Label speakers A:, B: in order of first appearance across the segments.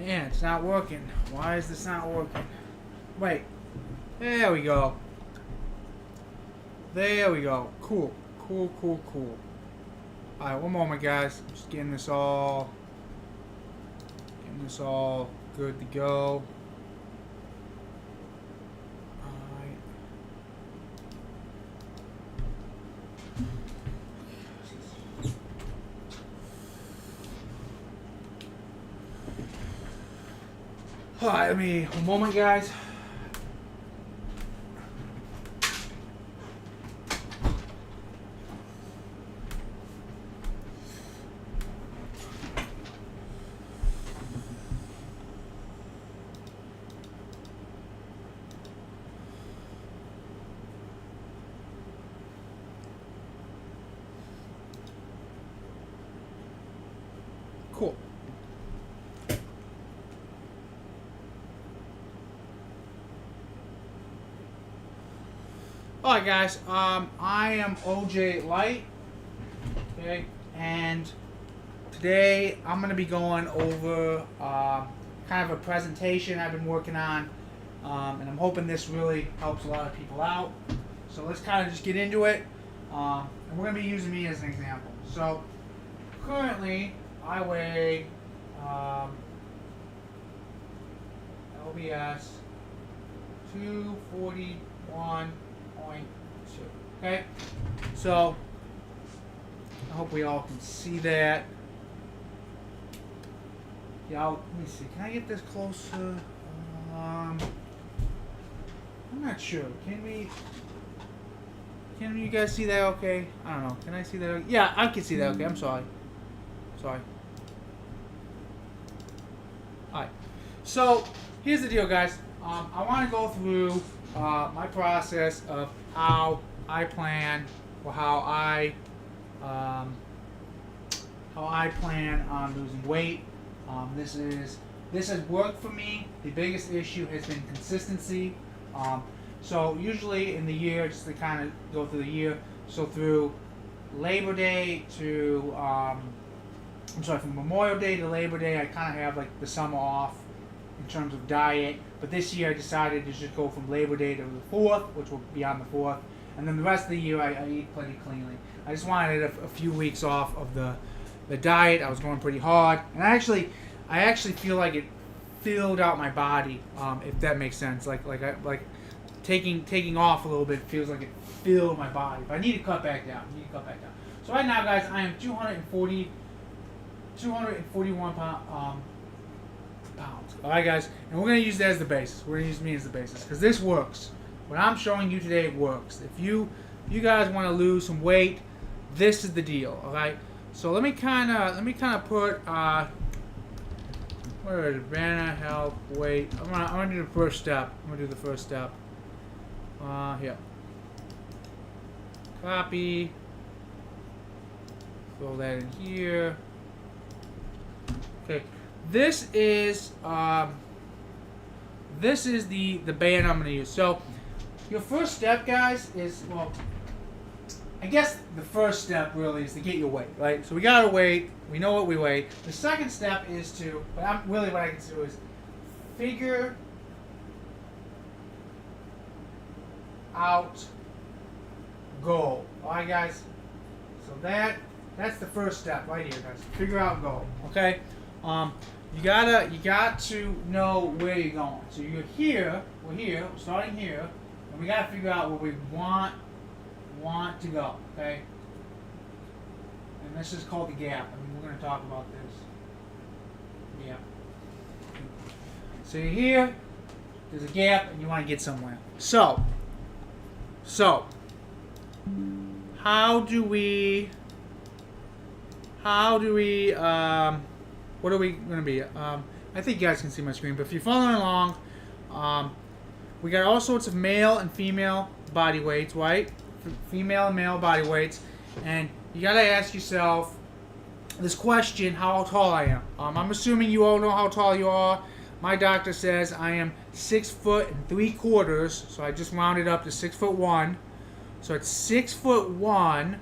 A: Man, it's not working. Why is this not working? Wait. There we go. There we go. Cool. Cool, cool, cool. Alright, one moment, guys. I'm just getting this all good to go. Alright. Alright, let me, one moment, guys. Cool. Alright guys, I am OJ Light, okay, and today I'm going to be going over kind of a presentation I've been working on, and I'm hoping this really helps a lot of people out. So let's kind of just get into it, and we're going to be using me as an example. So currently I weigh LBS 241.2. Okay, so I hope we all can see that. Yeah, let me see. Can I get this closer? I'm not sure. Can you guys see that? Okay. I don't know. Can I see that? Okay? Yeah, I can see that. Okay. I'm sorry. Sorry. Alright. So here's the deal, guys. I want to go through my process of how I plan, or how I plan on losing weight. This has worked for me. The biggest issue has been consistency. So usually in the year, just to kind of go through the year, so through Labor Day to from Memorial Day to Labor Day, I kind of have like the summer off in terms of diet. But this year I decided to just go from Labor Day to the 4th, which will be on the 4th. And then the rest of the year I eat pretty cleanly. I just wanted a few weeks off of the diet. I was going pretty hard. And I actually feel like it filled out my body, if that makes sense. Like taking off a little bit feels like it filled my body. But I need to cut back down. So right now, guys, I am 241 pounds. Alright, guys, and we're going to use that as the basis. We're going to use me as the basis because this works. What I'm showing you today works. If you guys want to lose some weight, this is the deal. Alright, so let me kind of put where is it? Banner, help, weight. I'm gonna do the first step. Here. Copy. Throw that in here. Okay. This is the band I'm going to use. So your first step, guys, is, well, I guess the first step really is to get your weight, right? So we got our weight. We know what we weigh. The second step is to, what I can do is figure out goal. All right, guys. So that's the first step right here, guys. Figure out goal. Okay. You got to know where you're going. So we're starting here, and we gotta figure out where we want to go. Okay. And this is called the gap. I mean, we're gonna talk about this. Yeah. So you're here. There's a gap, and you want to get somewhere. So how do we what are we going to be? I think you guys can see my screen, but if you're following along, we got all sorts of male and female body weights, right? Female and male body weights, and you got to ask yourself this question: how tall I am? I'm assuming you all know how tall you are. My doctor says I am 6 foot and 3/4, so I just rounded up to 6'1". So at 6'1",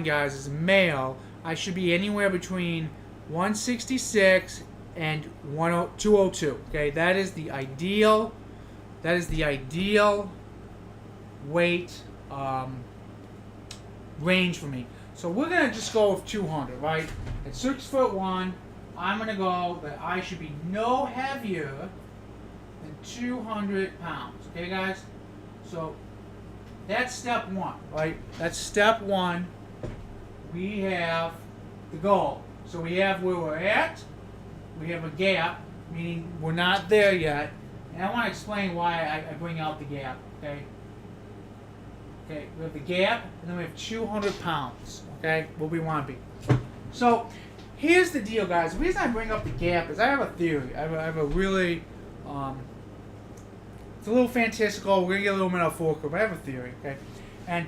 A: guys, as a male, I should be anywhere between 166 and 202. Okay, that is the ideal. That is the ideal weight range for me. So we're gonna just go with 200, right? At 6'1", I'm gonna go that I should be no heavier than 200 pounds. Okay, guys. So that's step one, right? That's step one. We have the goal. So we have where we're at. We have a gap, meaning we're not there yet. And I want to explain why I bring out the gap, okay? Okay, we have the gap, and then we have 200 pounds, okay, where we want to be. So here's the deal, guys. The reason I bring up the gap is I have a theory. I have a really, it's a little fantastical. We're going to get a little metaphorical, but I have a theory, okay? And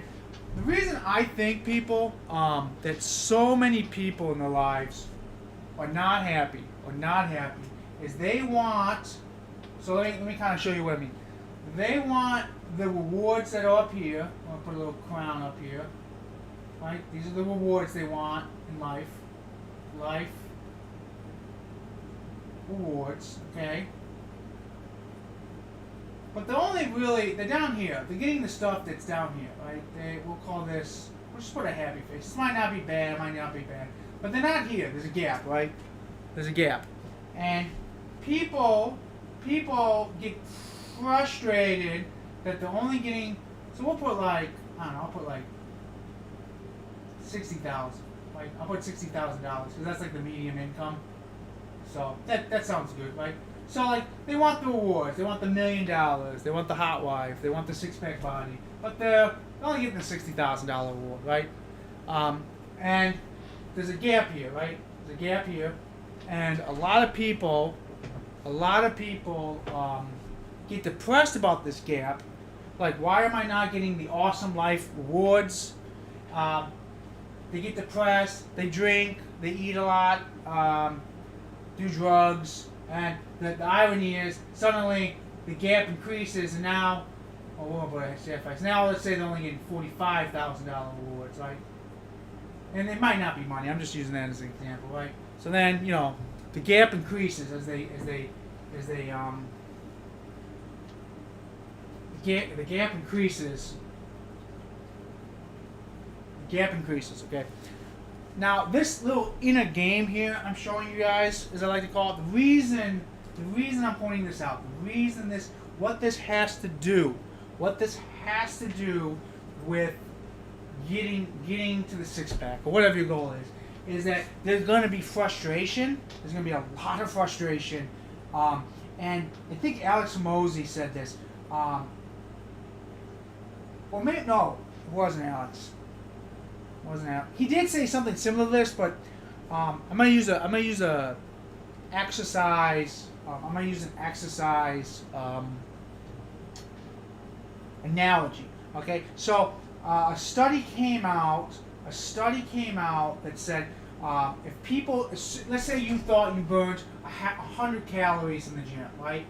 A: the reason I think people, that so many people in their lives are not happy, is they want, so let me kind of show you what I mean. They want the rewards that are up here. I'll put a little crown up here. Right? These are the rewards they want in life. Life rewards, okay? But they're down here. They're getting the stuff that's down here, right? We'll call this, we'll just put a happy face. This might not be bad, it might not be bad. But they're not here. There's a gap, right? There's a gap. And people get frustrated that they're only getting, so we'll put like, I don't know, I'll put like 60,000. Like, I'll put $60,000 because that's like the medium income. So that sounds good, right? So like, they want the rewards, they want the $1 million, they want the hot wife, they want the six-pack body, but they're only getting the $60,000 reward, right? And there's a gap here, right? There's a gap here, and a lot of people get depressed about this gap. Like, why am I not getting the awesome life rewards? They get depressed, they drink, they eat a lot, do drugs, and the irony is suddenly the gap increases, and now, now let's say they're only getting $45,000 rewards, right? And it might not be money. I'm just using that as an example, right? So then, the gap increases as the gap increases. The gap increases, okay? Now, this little inner game here I'm showing you guys, as I like to call it, the reason I'm pointing this out, what this has to do with getting to the six-pack, or whatever your goal is that there's going to be frustration. There's going to be a lot of frustration. And I think Alex Hormozi said this. Or maybe, no, it wasn't Alex. He did say something similar to this, but I'm gonna use a exercise. I'm gonna use an exercise analogy. Okay, so a study came out that said if people, let's say you thought you burned 100 calories in the gym, right?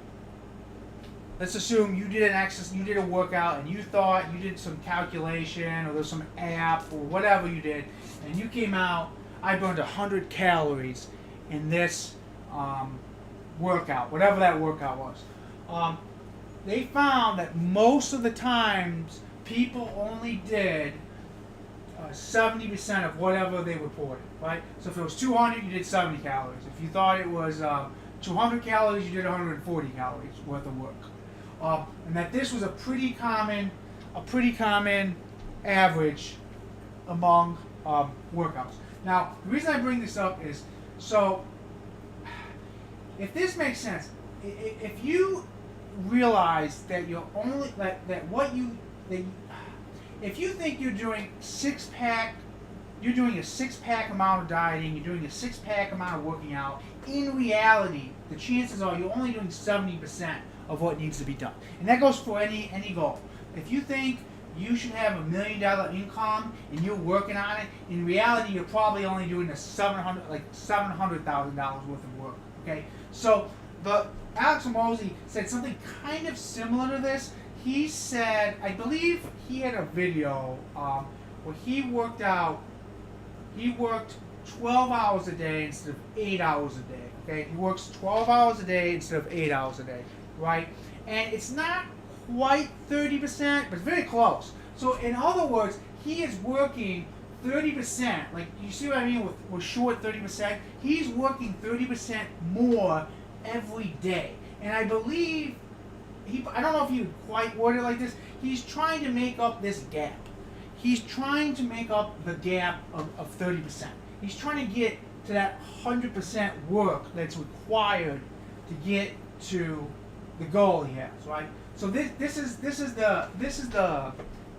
A: Let's assume you did you did a workout, and you thought you did some calculation, or there's some app, or whatever you did, and you came out, I burned 100 calories in this workout, whatever that workout was. They found that most of the times people only did 70% of whatever they reported, right? So if it was 200, you did 70 calories. If you thought it was 200 calories, you did 140 calories worth of work. And that this was a pretty common average among workouts. Now, the reason I bring this up is, so if this makes sense, if you realize that you're only if you think you're doing you're doing a six-pack amount of dieting, you're doing a six-pack amount of working out, in reality, the chances are you're only doing 70% of what needs to be done. And that goes for any goal. If you think you should have $1 million income and you're working on it, in reality, you're probably only doing $700,000 worth of work. Okay, so Alex Hormozi said something kind of similar to this. He said, I believe he had a video where he worked 12 hours a day instead of 8 hours a day. Okay, he works 12 hours a day instead of 8 hours a day, right? And it's not quite 30%, but it's very close. So in other words, he is working 30%. Like, you see what I mean with short 30%? He's working 30% more every day. And I believe, I don't know if he would quite word it like this, he's trying to make up this gap. He's trying to make up the gap of 30%. He's trying to get to that 100% work that's required to get to the goal he has, right? So this is the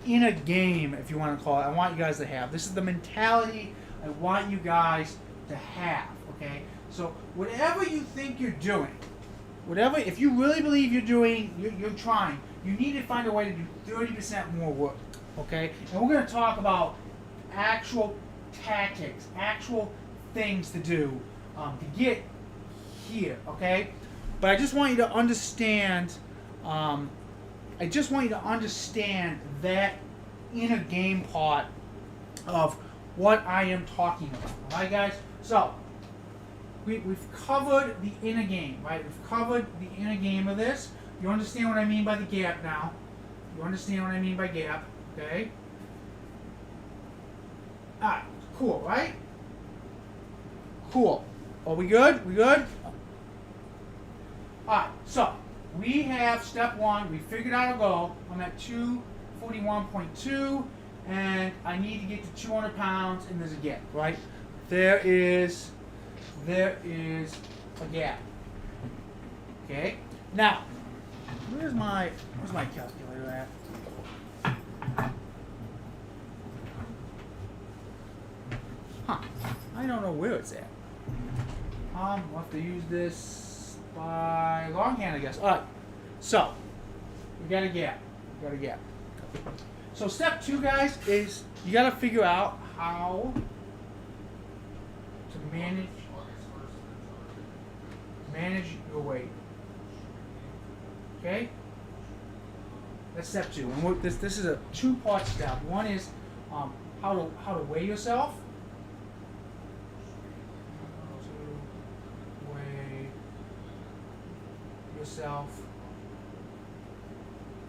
A: inner game, if you want to call it. I want you guys to have. This is the mentality I want you guys to have. Okay. So whatever you think you're doing, whatever, if you really believe you're trying, you need to find a way to do 30% more work. Okay. And we're going to talk about actual tactics, actual things to do to get here. Okay. But I just want you to understand. I just want you to understand that inner game part of what I am talking about. All right, guys? So, we've covered the inner game, right? We've covered the inner game of this. You understand what I mean by the gap now. You understand what I mean by gap, okay? Alright, cool, right? Cool. Are we good? We good? Alright, so we have step one. We figured out a goal. I'm at 241.2, and I need to get to 200 pounds, and there's a gap, right? There is a gap. Okay. Now, where's my calculator at? Huh? I don't know where it's at. We'll have to use this by longhand, I guess. All right. So we got a gap. So step two, guys, is you got to figure out how to manage your weight. Okay. That's step two. And this is a two-part step. One is how to weigh yourself.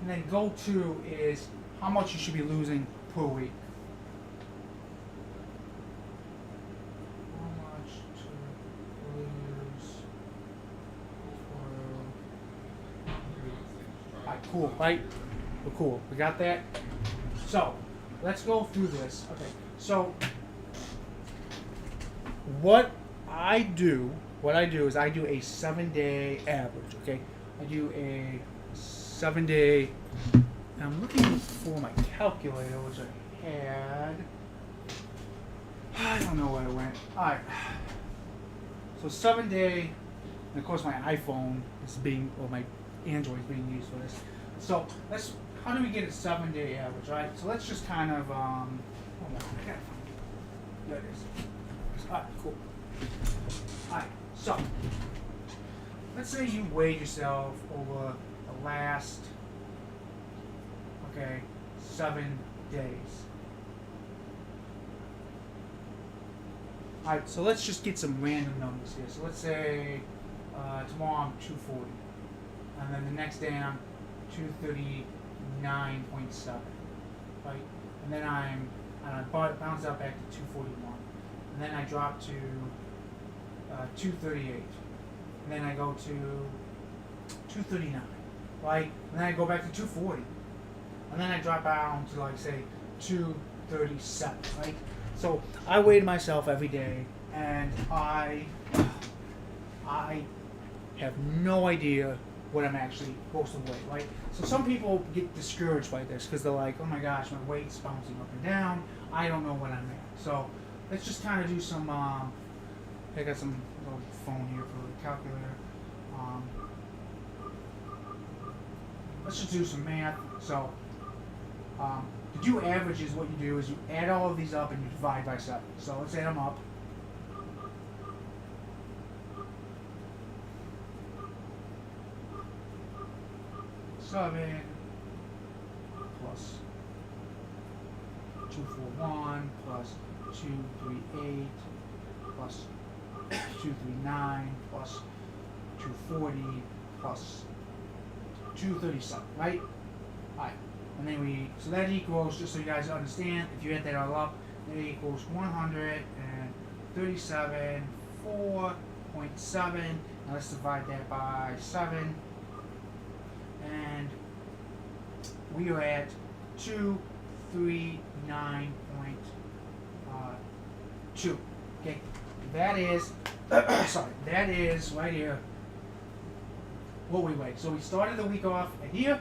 A: And then goal two is how much you should be losing per week. How much to lose per week. Alright, cool, right? We're cool. We got that? So, let's go through this. Okay, so what I do is I do a 7-day average, okay? I do a 7-day, I'm looking for my calculator, which I had. I don't know where it went. Alright. So 7-day, and of course my iPhone is my Android is being used for this. So how do we get a 7-day average, right? So let's just kind of, hold on, I gotta find it. There it is. Alright, cool. Alright, so let's say you weighed yourself over the last, 7 days. Alright, so let's just get some random numbers here. So let's say tomorrow I'm 240, and then the next day I'm 239.7, right? And then I bounce out back to 241, and then I drop to 238, and then I go to 239, right? And then I go back to 240, and then I drop down to say 237, right? So I weighed myself every day, and I have no idea what I'm actually supposed to weigh, right? So some people get discouraged by this because they're like, oh my gosh, my weight's bouncing up and down. I don't know what I'm at. So let's just kind of do some, I got some little phone here for the calculator. Let's just do some math. So to do averages, what you do is you add all of these up and you divide by 7. So let's add them up. Plus 241 plus 238 plus 239 plus 240 plus 237, right? Alright, and then so that equals, just so you guys understand, if you add that all up, that equals 137, 4.7. Now let's divide that by 7, and we are at 239.2. Okay, that is, sorry, that is right here what we weighed. So we started the week off at here,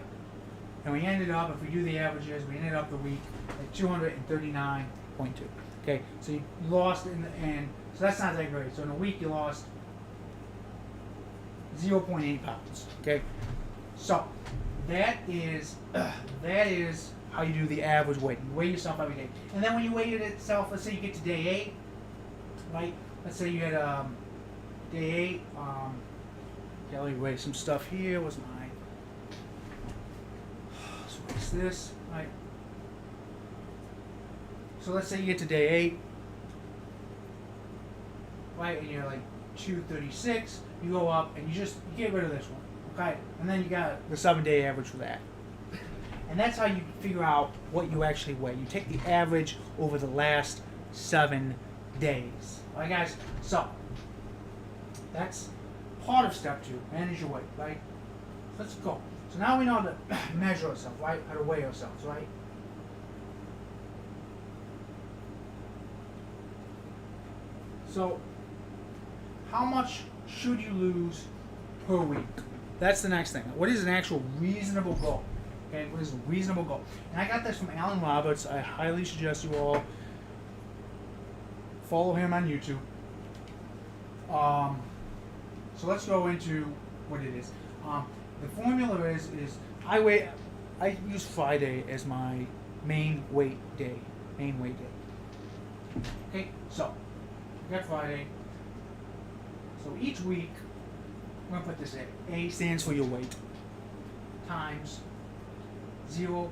A: and we ended up, if we do the averages, we ended up the week at 239.2. Okay, so you lost in the end, so that's not that great. So in a week you lost 0.8 pounds. Okay, so that is how you do the average weight. You weigh yourself every day, and then when you weigh it itself, let's say you get to day 8, right? Let's say you had day 8. Okay, let me weigh some stuff here. What's my? So what's this? Right. So let's say you get to day 8, right, and you're like 236. You go up and you get rid of this one, okay? And then you got the 7-day average for that. And that's how you figure out what you actually weigh. You take the average over the last 7 days. All right, guys? So that's part of step 2, manage your weight, right? Let's go. So now we know how to measure ourselves, right? How to weigh ourselves, right? So how much should you lose per week? That's the next thing. What is an actual reasonable goal? Okay, what is a reasonable goal? And I got this from Alan Roberts. I highly suggest you all follow him on YouTube. So let's go into what it is. The formula is I use Friday as my main weight day. Okay, so we got Friday. So each week, I'm going to put this in. A stands for your weight times 0.995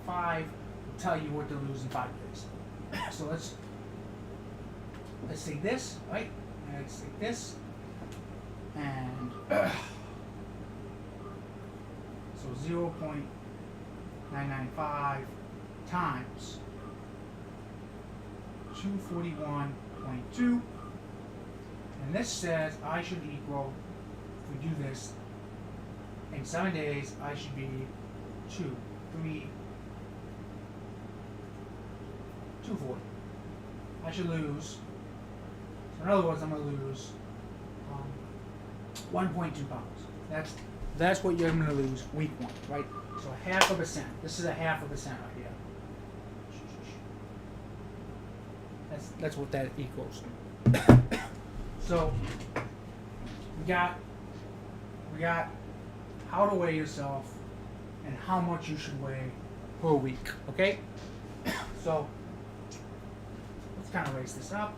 A: will tell you what to lose in 5 days. So let's take this, right? And let's take this, and so 0.995 times 241.2. And this says I should equal, if we do this, in 7 days, I should be 240. I should lose, so in other words, I'm going to lose 1.2 pounds. That's what you're going to lose week 1, right? So 0.5%. This is 0.5% right here. That's what that equals. So we got how to weigh yourself and how much you should weigh per week. Okay? So let's kind of raise this up.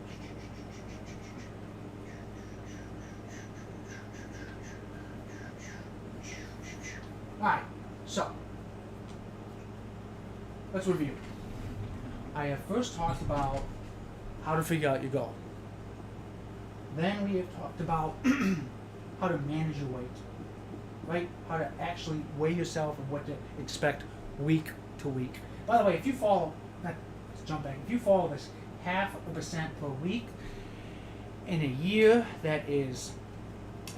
A: Alright, so let's review. I have first talked about how to figure out your goal. Then we have talked about how to manage your weight, right? How to actually weigh yourself and what to expect week to week. By the way, if you follow, let's jump back, if you follow this 0.5% per week, in a year, that is,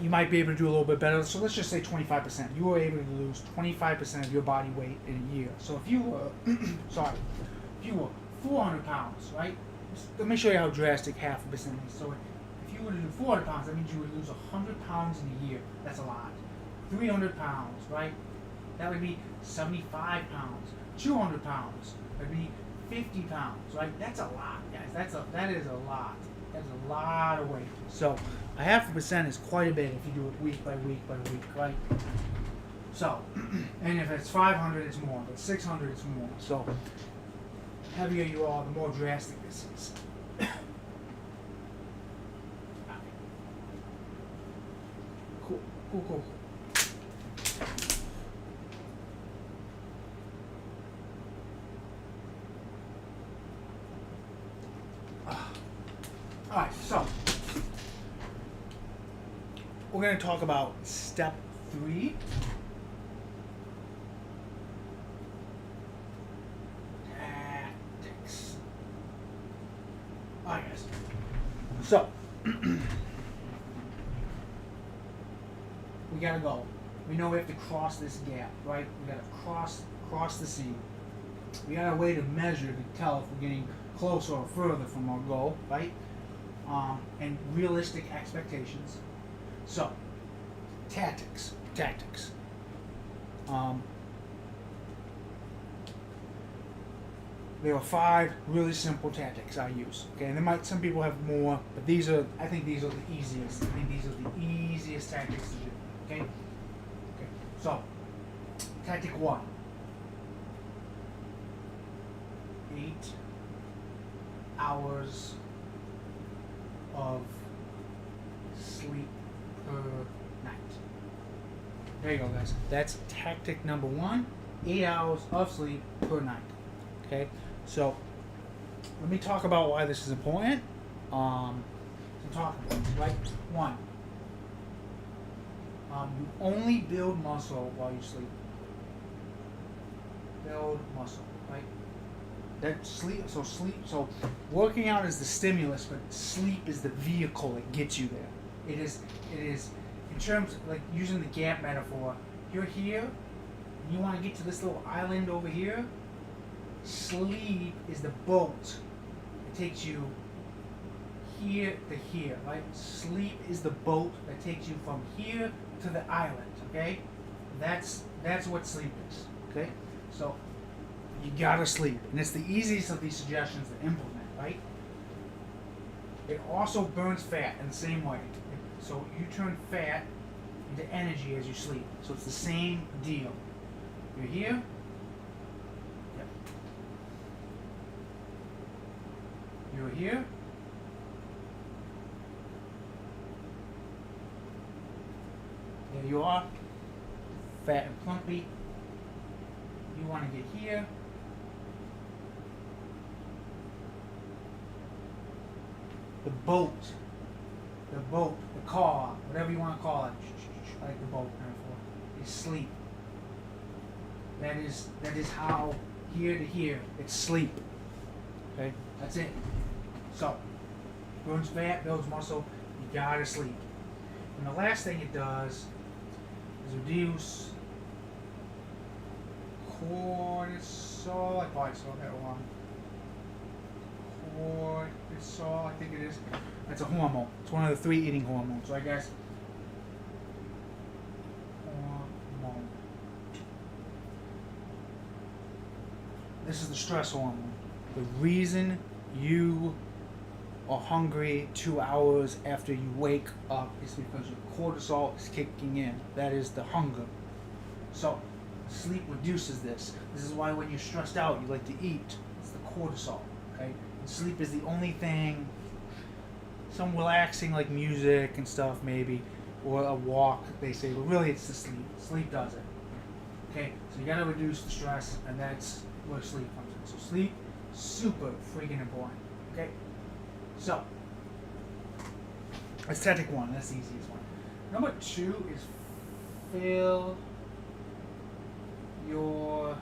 A: you might be able to do a little bit better. So let's just say 25%. You were able to lose 25% of your body weight in a year. So if you were, if you were 400 pounds, right? Let me show you how drastic 0.5% is. So if you were to do 400 pounds, that means you would lose 100 pounds in a year. That's a lot. 300 pounds, right? That would be 75 pounds. 200 pounds. That would be 50 pounds, right? That's a lot, guys. That is a lot. That's a lot of weight. So 0.5% is quite a bit if you do it week by week by week, right? So, and if it's 500, it's more. But 600, it's more. So, the heavier you are, the more drastic this is. Cool. we're going to talk about step 3. Tactics. Alright, guys. So, we gotta go. We know we have to cross this gap, right? We gotta cross the sea. We got a way to measure to tell if we're getting closer or further from our goal, right? And realistic expectations. So, tactics. There are 5 really simple tactics I use. Okay, and some people have more, but I think these are the easiest. I think these are the easiest tactics to do. Okay. Okay. So, tactic 1. 8 hours of sleep per night. There you go, guys. That's tactic number 1. 8 hours of sleep per night. Okay. So, let me talk about why this is important. Right? 1. You only build muscle while you sleep. Build muscle, right? So working out is the stimulus, but sleep is the vehicle that gets you there. It is in terms of, like, using the gap metaphor. You're here, and you want to get to this little island over here. Sleep is the boat. It takes you here to here, right? Sleep is the boat that takes you from here to the island, okay? That's what sleep is, okay? So, you gotta sleep. And it's the easiest of these suggestions to implement, right? It also burns fat in the same way. So, you turn fat into energy as you sleep. So, it's the same deal. You're here. Yep. You're here. There you are. Fat and plumpy. You want to get here. The boat, the car, whatever you want to call it, like the boat metaphor, is sleep. That is how here to here, it's sleep. Okay, that's it. So, burns fat, builds muscle, you gotta sleep. And the last thing it does is reduce cortisol. I probably saw that wrong. Cortisol, I think it is. That's a hormone. It's one of the 3 eating hormones. So I guess hormone. This is the stress hormone. The reason you are hungry 2 hours after you wake up is because your cortisol is kicking in. That is the hunger. So sleep reduces this. This is why when you're stressed out, you like to eat. It's the cortisol. Okay. Sleep is the only thing, some relaxing like music and stuff maybe, or a walk they say, but really it's the sleep. Sleep does it. Okay, so you gotta reduce the stress, and that's where sleep comes in. So sleep, super freaking important. Okay, so that's tactic 1, that's the easiest one. Number 2 is fill your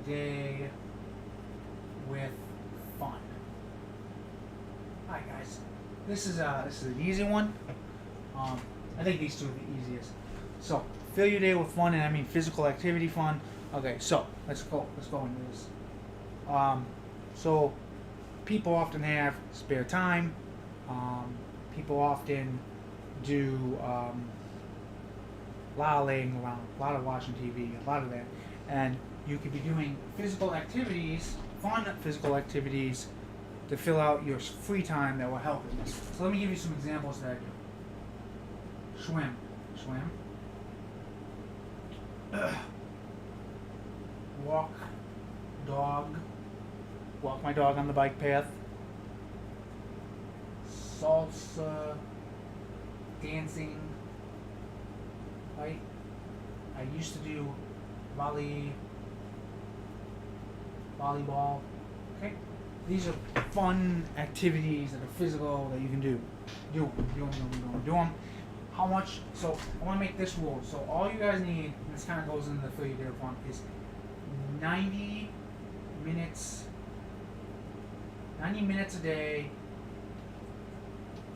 A: day with fun. Alright, guys, this is an easy one. I think these 2 are the easiest. So fill your day with fun, and I mean physical activity fun. Okay, so let's go into this. So people often have spare time. People often do a lot of laying around, a lot of watching TV, a lot of that, and you could be doing physical activities, fun physical activities, to fill out your free time that will help in this. So let me give you some examples that I do. Swim. Walk my dog on the bike path. Salsa, dancing, right? I used to do volleyball. Okay, these are fun activities that are physical that you can do. Do them. how much, so I want to make this rule. So all you guys need, and this kind of goes into the 30 day fun, is 90 minutes, 90 minutes a day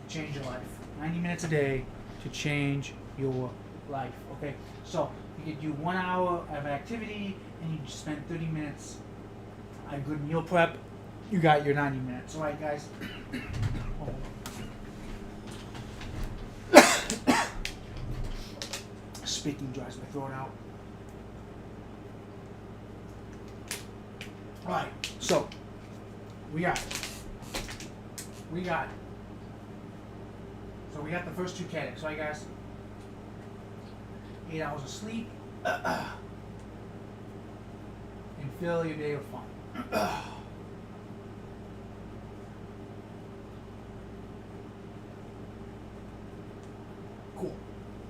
A: to change your life. 90 minutes a day to change your life. Okay, so you could do 1 hour of activity and you just spend 30 minutes on good meal prep. You got your 90 minutes. All right, guys. Speaking dries my throat out. All right, so we got so we got the first two categories, right, guys? 8 hours of sleep and fill your day with fun.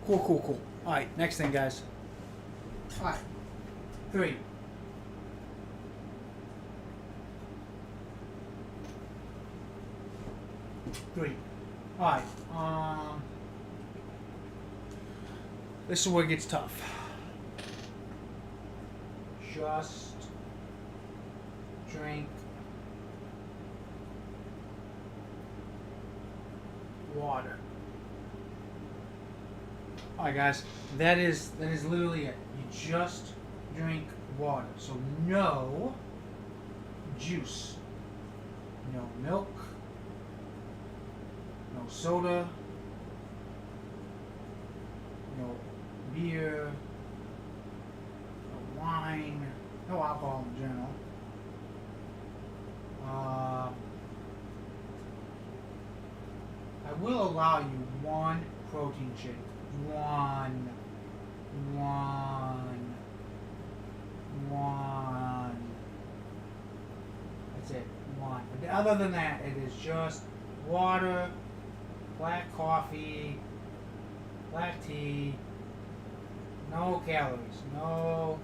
A: Cool. All right, next thing, guys. All right, 3. All right. This is where it gets tough. Just drink water. Alright, guys, that is literally it. You just drink water. So no juice, no milk, no soda, no beer, no wine, no alcohol in general. I will allow you 1 protein shake. One. That's it. 1. But other than that, it is just water, black coffee, black tea, no calories, no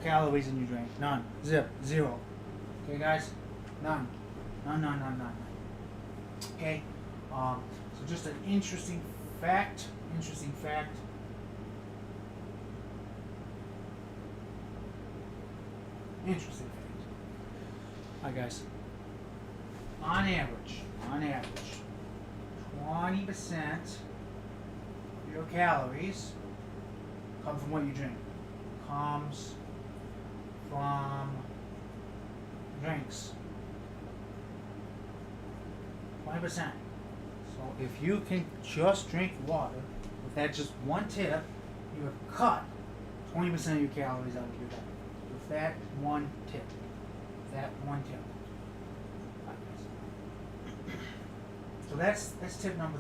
A: calories in your drink. None. Zero. Okay, guys? None. None. Okay? So just an interesting fact. Alright, guys. On average, 20% of your calories come from what you drink. Comes from drinks. 20%. So if you can just drink water, with that just 1 tip, you have cut 20% of your calories out of your diet. With that 1 tip. So that's tip number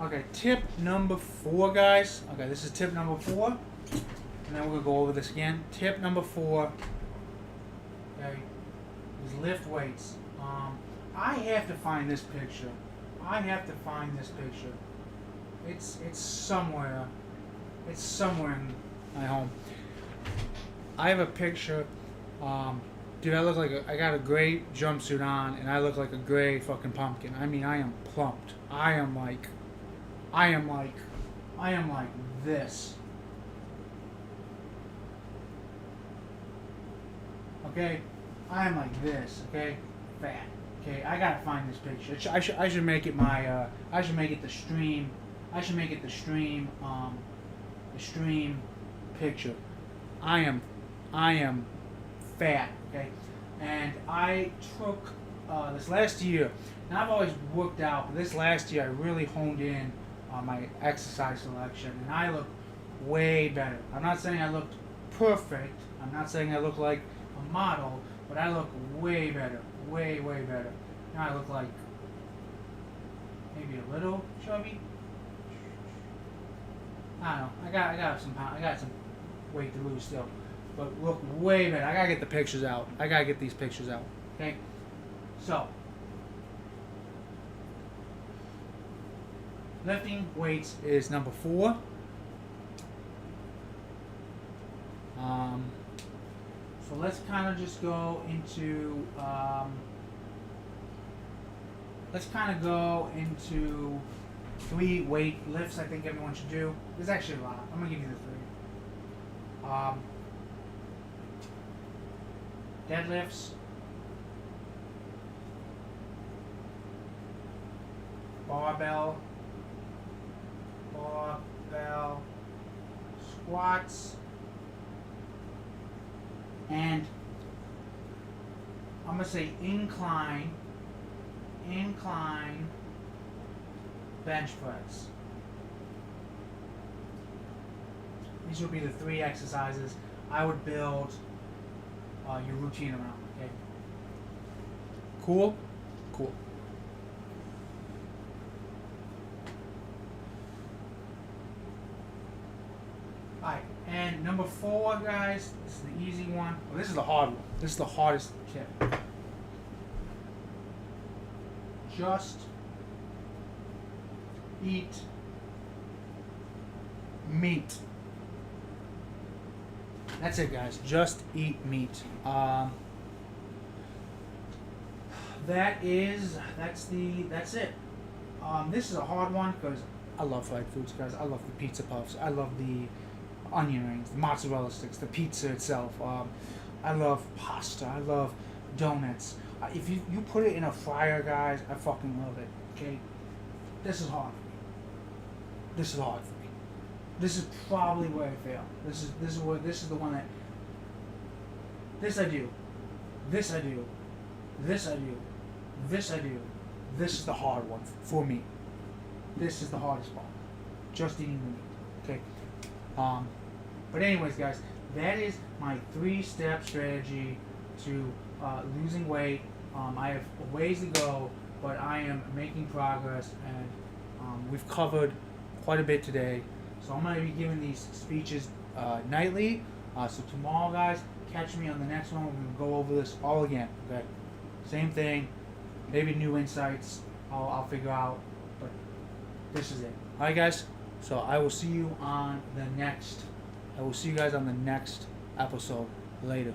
A: 3. Okay, tip number 4, guys. Okay, this is tip number 4. And then we're going to go over this again. Tip number 4. Okay, is lift weights. I have to find this picture. It's somewhere. It's somewhere in my home. I have a picture. Dude, I look like I got a gray jumpsuit on, and I look like a gray fucking pumpkin. I mean, I am plumped. I am like this. Okay, I am like this. Okay, fat. Okay, I gotta find this picture. I should make it my. I should make it the stream. I should make it the stream. The stream picture. I am fat. Okay, and I took this last year. Now I've always worked out, but this last year I really honed in on my exercise selection, and I look way better. I'm not saying I looked perfect. I'm not saying I look like a model, but I look way better, way better. Now I look like maybe a little chubby. I don't know. I got some weight to lose still, but look way better. I gotta get the pictures out. I gotta get these pictures out. Okay, so lifting weights is number 4. So let's kind of just go into let's kind of go into 3 weight lifts. I think everyone should do. There's actually a lot. I'm gonna give you the 3. Deadlifts, barbell, squats, and I'm gonna say incline bench press. These would be the 3 exercises I would build your routine around. Okay. Cool. Cool. Alright, and number 4, guys, this is the easy one. Well, this is the hard one. This is the hardest tip. Just eat meat. That's it, guys. Just eat meat. That's it. This is a hard one because I love fried foods, guys. I love the pizza puffs. I love the onion rings, the mozzarella sticks, the pizza itself. I love pasta. I love donuts. If you put it in a fryer, guys, I fucking love it. Okay, this is hard for me. This is hard for me. This is probably where I fail. This is the one that. This I do. This I do. This I do. This I do. This is the hard one for me. This is the hardest part. Just eating the meat. Okay. But anyways, guys, that is my 3-step strategy to losing weight. I have a ways to go, but I am making progress, and we've covered quite a bit today. So I'm going to be giving these speeches nightly. So tomorrow, guys, catch me on the next one. We're going to go over this all again. Okay, same thing, maybe new insights. I'll figure out, but this is it. All right, guys. So I will see you on the next. I will see you guys on the next episode later.